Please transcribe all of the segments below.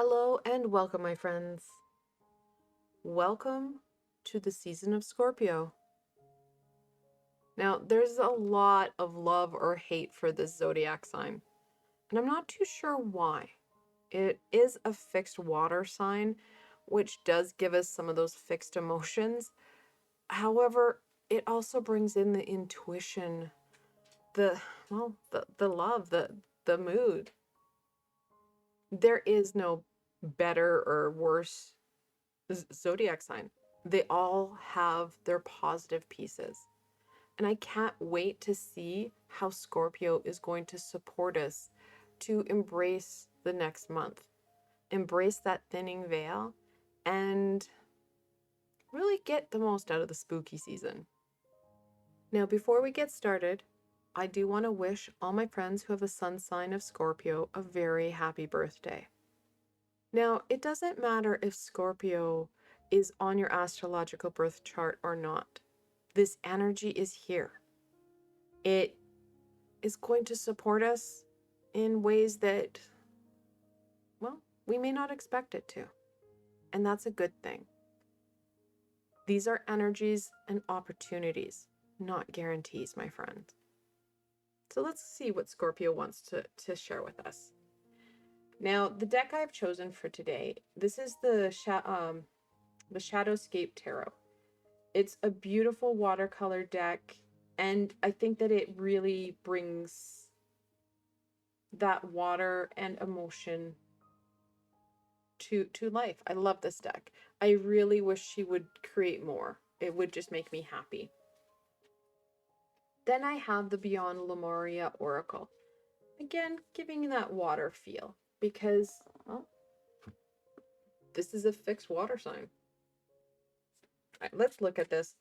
Hello and welcome, my friends. Welcome to the season of Scorpio. Now, there's a lot of love or hate for this zodiac sign, and I'm not too sure why. It is a fixed water sign, which does give us some of those fixed emotions. However, it also brings in the intuition, the love, the mood. There is no better or worse zodiac sign. They all have their positive pieces. And I can't wait to see how Scorpio is going to support us to embrace the next month, embrace that thinning veil, and really get the most out of the spooky season. Now, before we get started, I do want to wish all my friends who have a sun sign of Scorpio a very happy birthday. Now, it doesn't matter if Scorpio is on your astrological birth chart or not. This energy is here. It is going to support us in ways that, well, we may not expect it to. And that's a good thing. These are energies and opportunities, not guarantees, my friend. So let's see what Scorpio wants to share with us. Now, the deck I've chosen for today, this is the Shadowscape Tarot. It's a beautiful watercolor deck, and I think that it really brings that water and emotion to life. I love this deck. I really wish she would create more. It would just make me happy. Then I have the Beyond Lemuria Oracle. Again, giving that water feel because, well, this is a fixed water sign. All right, let's look at this.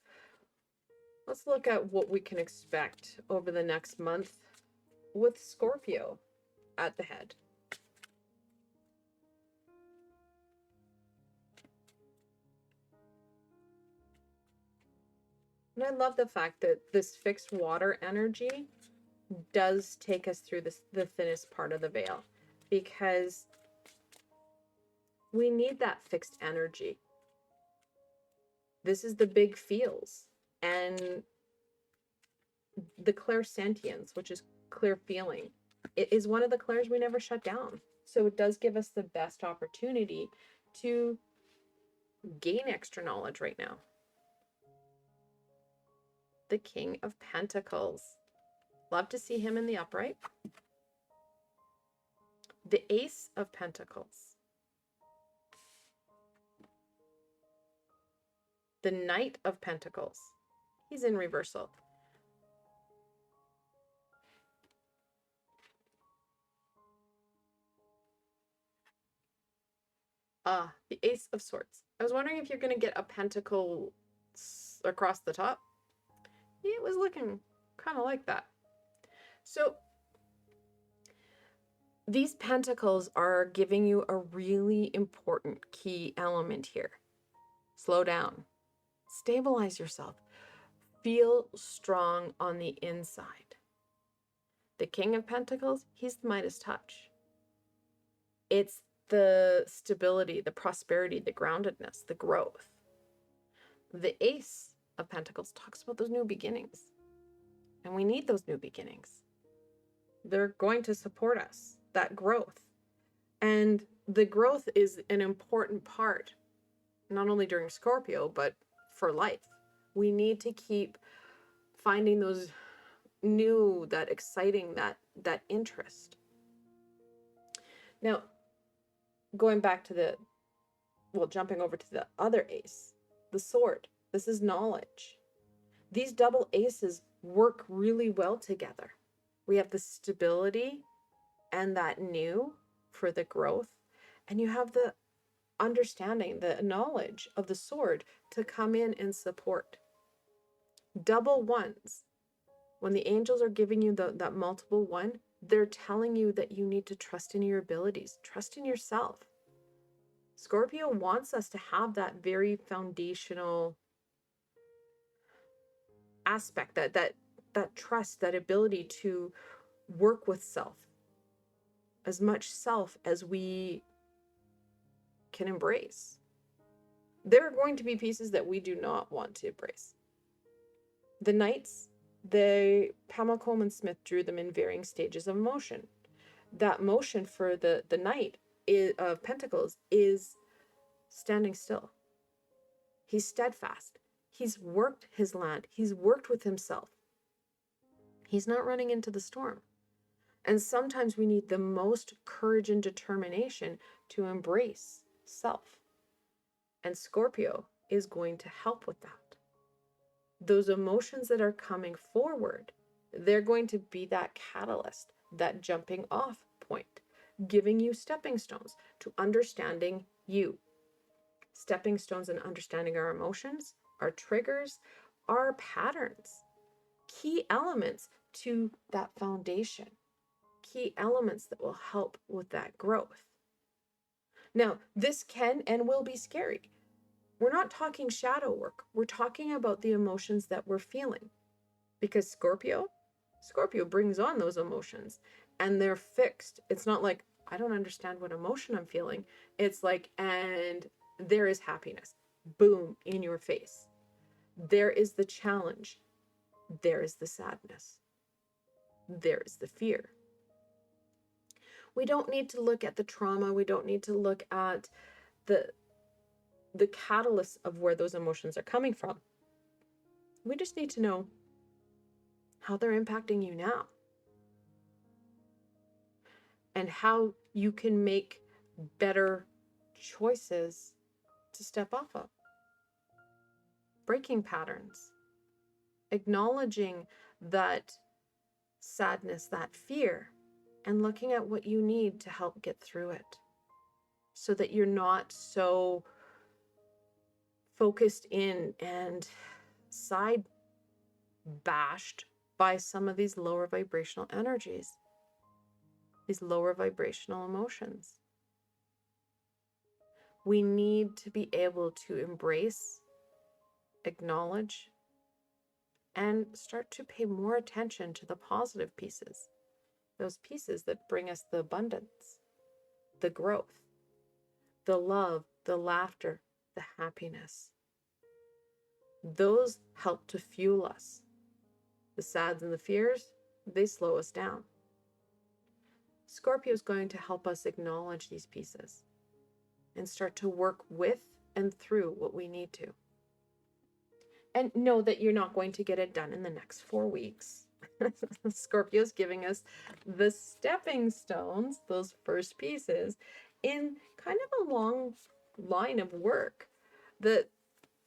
Let's look at what we can expect over the next month with Scorpio at the head. And I love the fact that this fixed water energy does take us through the thinnest part of the veil, because we need that fixed energy. This is the big feels and the clairsentience, which is clear feeling. It is one of the clairs we never shut down. So it does give us the best opportunity to gain extra knowledge right now. The King of Pentacles. Love to see him in the upright. The Ace of Pentacles. The Knight of Pentacles. He's in reversal. The Ace of Swords. I was wondering if you're going to get a pentacle across the top. It was looking kind of like that. So these pentacles are giving you a really important key element here. Slow down. Stabilize yourself. Feel strong on the inside. The King of Pentacles, he's the Midas touch. It's the stability, the prosperity, the groundedness, the growth. The Ace of Pentacles talks about those new beginnings. And we need those new beginnings. They're going to support us, that growth. And the growth is an important part, not only during Scorpio, but for life. We need to keep finding those new, that exciting, that interest. Now, going back to jumping over to the other ace, the sword. This is knowledge. These double aces work really well together. We have the stability and that new for the growth, and you have the understanding, the knowledge of the sword to come in and support. Double ones. When the angels are giving you that multiple one, they're telling you that you need to trust in your abilities, trust in yourself. Scorpio wants us to have that very foundational aspect, that trust, that ability to work with self. As much self as we can embrace. There are going to be pieces that we do not want to embrace. The Knights, Pamela Coleman Smith drew them in varying stages of motion. That motion for the Knight of Pentacles is standing still. He's steadfast. He's worked his land. He's worked with himself. He's not running into the storm. And sometimes we need the most courage and determination to embrace self. And Scorpio is going to help with that. Those emotions that are coming forward, they're going to be that catalyst, that jumping off point, giving you stepping stones to understanding you. Stepping stones in understanding our emotions, our triggers, our patterns, key elements to that foundation, key elements that will help with that growth. Now, this can and will be scary. We're not talking shadow work. We're talking about the emotions that we're feeling. Because Scorpio brings on those emotions and they're fixed. It's not like, I don't understand what emotion I'm feeling. It's like, and there is happiness. Boom, in your face. There is the challenge. There is the sadness. There is the fear. We don't need to look at the trauma. We don't need to look at the catalyst of where those emotions are coming from. We just need to know how they're impacting you now and how you can make better choices to step off of. Breaking patterns, acknowledging that sadness, that fear, and looking at what you need to help get through it so that you're not so focused in and side bashed by some of these lower vibrational energies, these lower vibrational emotions. We need to be able to embrace, acknowledge, and start to pay more attention to the positive pieces, those pieces that bring us the abundance, the growth, the love, the laughter, the happiness. Those help to fuel us. The sads and the fears, they slow us down. Scorpio is going to help us acknowledge these pieces and start to work with and through what we need to. And know that you're not going to get it done in the next 4 weeks. Scorpio is giving us the stepping stones, those first pieces, in kind of a long line of work. The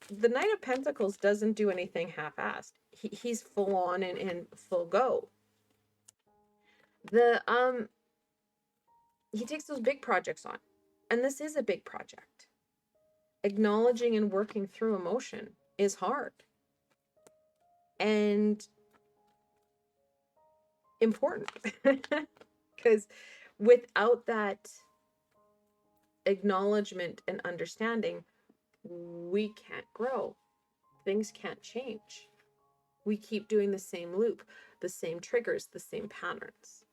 Knight of Pentacles doesn't do anything half-assed. He's full on and full go. He takes those big projects on. And this is a big project. Acknowledging and working through emotion is hard. And important. Because without that acknowledgement and understanding, we can't grow. Things can't change. We keep doing the same loop, the same triggers, the same patterns.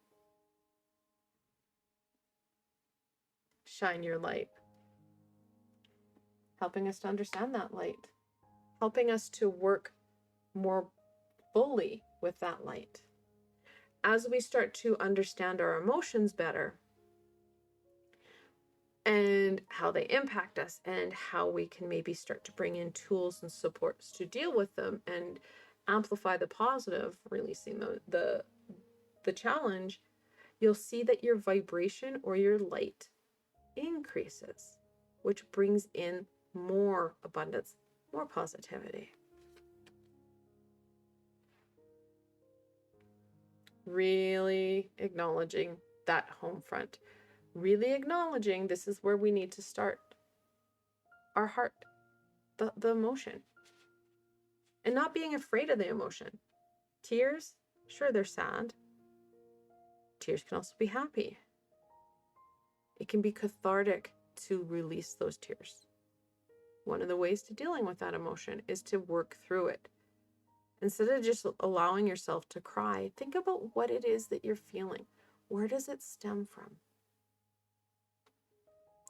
Shine your light. Helping us to understand that light. Helping us to work more fully with that light. As we start to understand our emotions better and how they impact us and how we can maybe start to bring in tools and supports to deal with them and amplify the positive, releasing the challenge, you'll see that your vibration or your light increases, which brings in more abundance, more positivity. Really acknowledging that home front. Really acknowledging this is where we need to start. Our heart, the emotion. And not being afraid of the emotion. Tears, sure, they're sad. Tears can also be happy. It can be cathartic to release those tears. One of the ways to dealing with that emotion is to work through it. Instead of just allowing yourself to cry, think about what it is that you're feeling. Where does it stem from?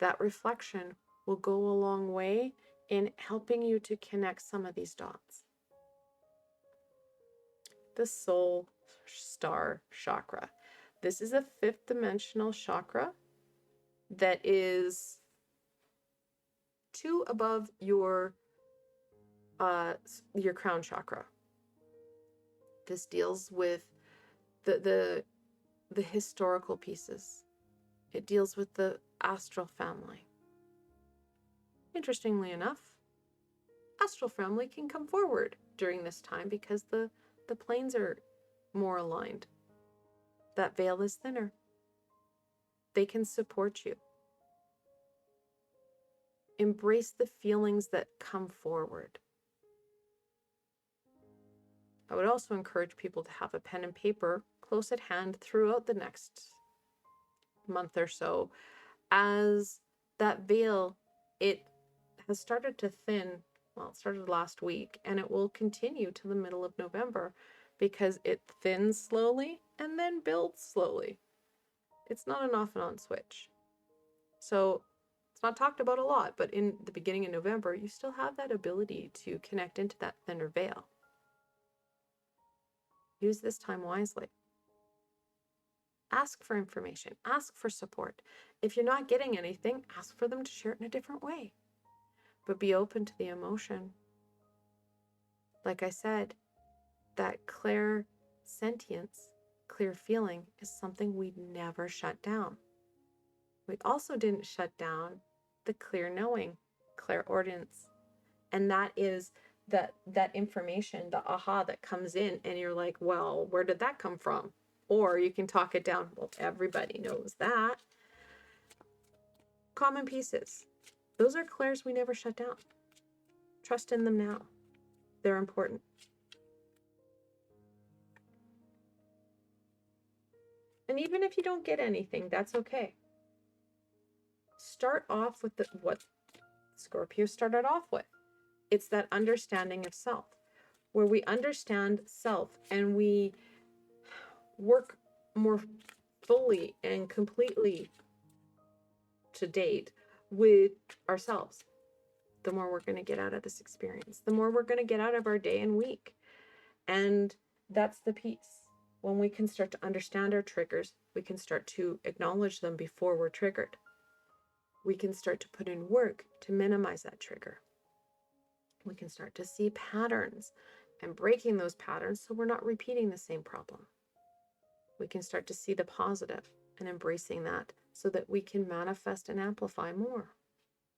That reflection will go a long way in helping you to connect some of these dots. The soul star chakra. This is a 5th dimensional chakra that is 2 above your crown chakra. This deals with the historical pieces. It deals with the astral family. Interestingly enough, astral family can come forward during this time because the planes are more aligned. That veil is thinner. They can support you. Embrace the feelings that come forward. I would also encourage people to have a pen and paper close at hand throughout the next month or so, as that veil, it has started to thin. Well, it started last week, and it will continue to the middle of November because it thins slowly and then builds slowly. It's not an off and on switch. So it's not talked about a lot, but in the beginning of November, you still have that ability to connect into that thinner veil. Use this time wisely. Ask for information. Ask for support. If you're not getting anything, ask for them to share it in a different way. But be open to the emotion. Like I said, that clear sentience, clear feeling is something we never shut down. We also didn't shut down the clear knowing, clairaudience. And that is that information, the aha that comes in, and you're like, well, where did that come from? Or you can talk it down. Well, everybody knows that. Common pieces. Those are clairs we never shut down. Trust in them now. They're important. And even if you don't get anything, that's okay. Start off with what Scorpio started off with. It's that understanding of self, where we understand self and we work more fully and completely to date with ourselves. The more we're going to get out of this experience, the more we're going to get out of our day and week. And that's the piece. When we can start to understand our triggers, we can start to acknowledge them before we're triggered. We can start to put in work to minimize that trigger. We can start to see patterns and breaking those patterns so we're not repeating the same problem. We can start to see the positive and embracing that so that we can manifest and amplify more.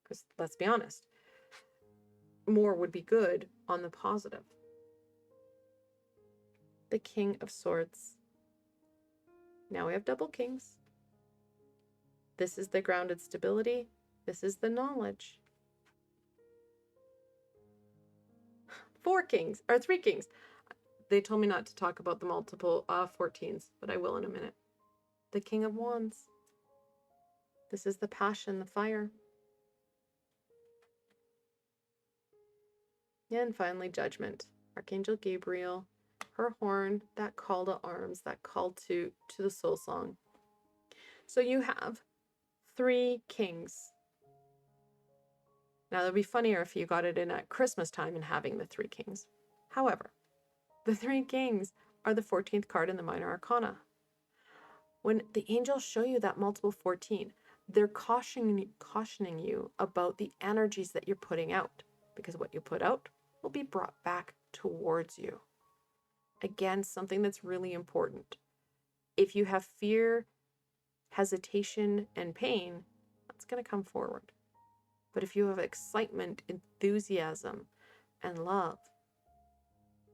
Because let's be honest, more would be good on the positive. The King of Swords. Now we have double kings. This is the grounded stability. This is the knowledge. 4 kings, or 3 kings. They told me not to talk about the multiple 14s, but I will in a minute. The King of Wands. This is the passion, the fire. And finally, Judgment. Archangel Gabriel, her horn, that call to arms, that call to the soul song. So you have 3 kings. Now, it'd be funnier if you got it in at Christmas time and having the 3 kings. However, the 3 kings are the 14th card in the Minor Arcana. When the angels show you that multiple 14, they're cautioning you about the energies that you're putting out, because what you put out will be brought back towards you. Again, something that's really important. If you have fear, hesitation, and pain, that's going to come forward. But if you have excitement, enthusiasm, and love,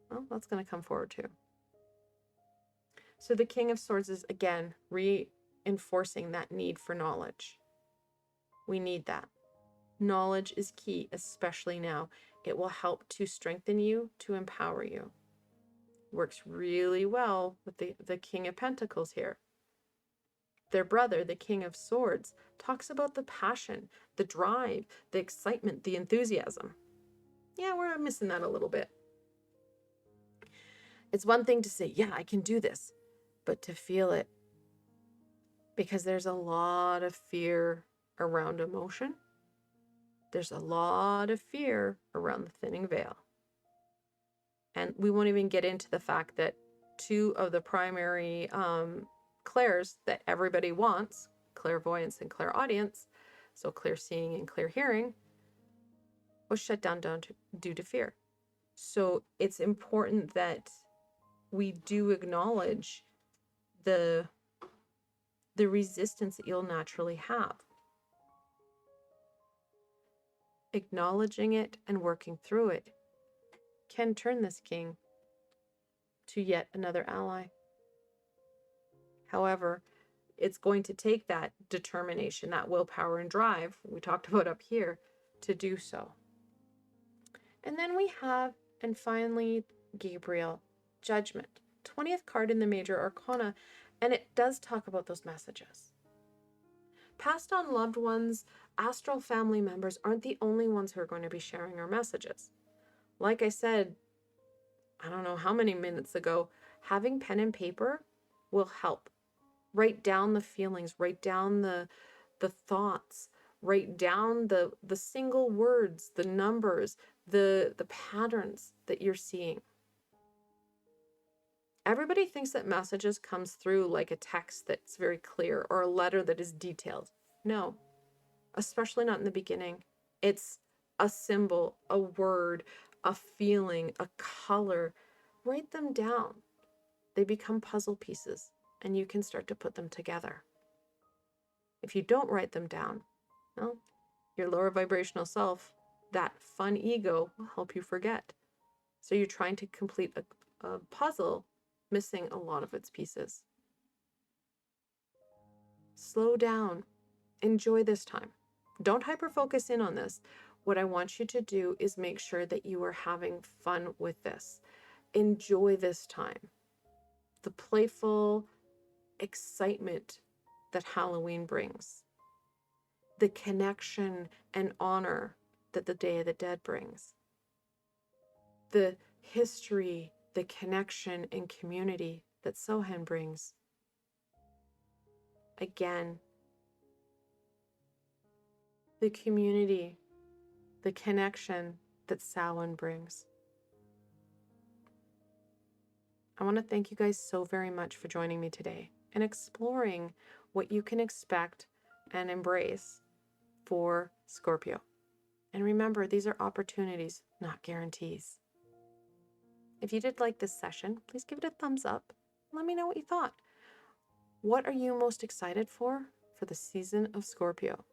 well, that's going to come forward too. So the King of Swords is, again, reinforcing that need for knowledge. We need that. Knowledge is key, especially now. It will help to strengthen you, to empower you. Works really well with the King of Pentacles here. Their brother, the King of Swords, talks about the passion, the drive, the excitement, the enthusiasm. Yeah, we're missing that a little bit. It's one thing to say, yeah, I can do this, but to feel it. Because there's a lot of fear around emotion. there's a lot of fear around the thinning veil. And we won't even get into the fact that two of the primary clairs that everybody wants, clairvoyance and clairaudience, so clear seeing and clear hearing, was shut down due to fear. So it's important that we do acknowledge the resistance that you'll naturally have. Acknowledging it and working through it can turn this king to yet another ally. However, it's going to take that determination, that willpower and drive we talked about up here to do so. And then we have, and finally, Gabriel, Judgment, 20th card in the Major Arcana, and it does talk about those messages. Passed on loved ones, astral family members aren't the only ones who are going to be sharing our messages. Like I said, I don't know how many minutes ago, having pen and paper will help. Write down the feelings, write down the thoughts, write down the single words, the numbers, the patterns that you're seeing. Everybody thinks that messages comes through like a text that's very clear or a letter that is detailed. No, especially not in the beginning. It's a symbol, a word, a feeling, a color. Write them down. They become puzzle pieces and you can start to put them together. If you don't write them down, well, your lower vibrational self, that fun ego, will help you forget. So you're trying to complete a puzzle, missing a lot of its pieces. Slow down. Enjoy this time. Don't hyper-focus in on this. What I want you to do is make sure that you are having fun with this. Enjoy this time. The playful excitement that Halloween brings. The connection and honor that the Day of the Dead brings. The history, the connection and community that Samhain brings. Again, the community, the connection that Samhain brings. I want to thank you guys so very much for joining me today and exploring what you can expect and embrace for Scorpio. And remember, these are opportunities, not guarantees. If you did like this session, please give it a thumbs up. Let me know what you thought. What are you most excited for the season of Scorpio?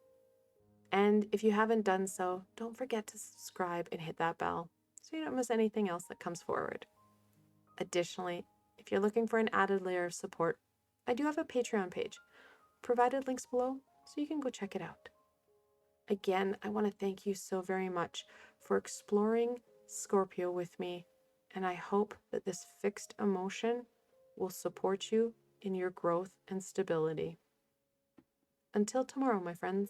And if you haven't done so, don't forget to subscribe and hit that bell so you don't miss anything else that comes forward. Additionally, if you're looking for an added layer of support, I do have a Patreon page, provided links below, so you can go check it out. Again, I want to thank you so very much for exploring Scorpio with me, and I hope that this fixed emotion will support you in your growth and stability. Until tomorrow, my friends.